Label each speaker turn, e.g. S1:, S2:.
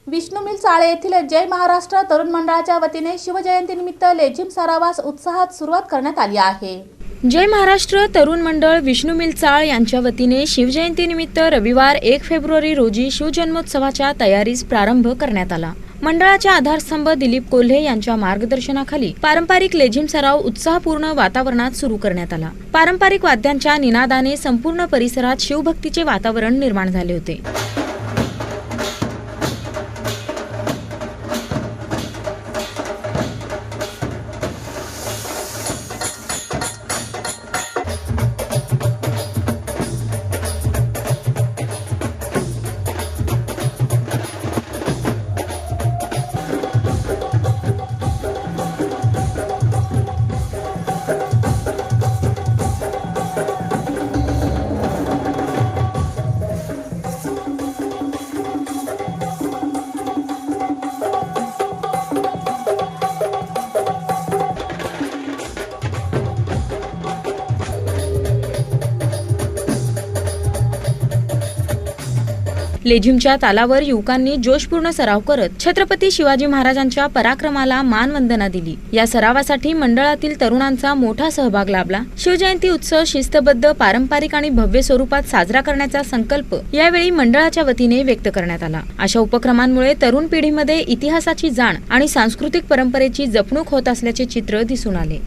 S1: Vishnu mill चाळे येथील जय महाराष्ट्र तरुण मंडळाच्या वतीने शिवजयंतीनिमित्त लेझिम सरावास उत्साहात सुरुवात करण्यात आली आहे।
S2: जय महाराष्ट्र तरुण मंडळ विष्णू मिल चाळ यांच्या वतीने शिवजयंतीनिमित्त रविवार 1 फेब्रुवारी रोजी शिवजन्मोत्सवाच्या तयारीस प्रारंभ करण्यात आला। मंडळाचे आधारस्तंभ दिलीप कोल्हे यांच्या मार्गदर्शनाखाली पारंपरिक लेझिम सराव उत्साहपूर्ण वातावरणात सुरू करण्यात आला। पारंपरिक वाद्यांच्या निनादाने संपूर्ण परिसरात शिवभक्तीचे वातावरण निर्माण झाले होते। लेझिमच्या तालावर युवकांनी जोशपूर्ण सराव करत छत्रपती शिवाजी महाराजांच्या पराक्रमाला मानवंदना दिली। या सरावासाठी मंडळातील तरुणांचा मोठा सहभाग लाभला। शिवजयंती उत्सव शिस्तबद्ध, पारंपरिक आणि भव्य स्वरूपात साजरा करण्याचा संकल्प यावेळी मंडळाच्या वतीने व्यक्त करण्यात आला। अशा उपक्रमांमुळे तरुण पिढीमध्ये इतिहासाची जाण आणि सांस्कृतिक परंपरेची जपणूक होत असल्याचे चित्र दिसून आले।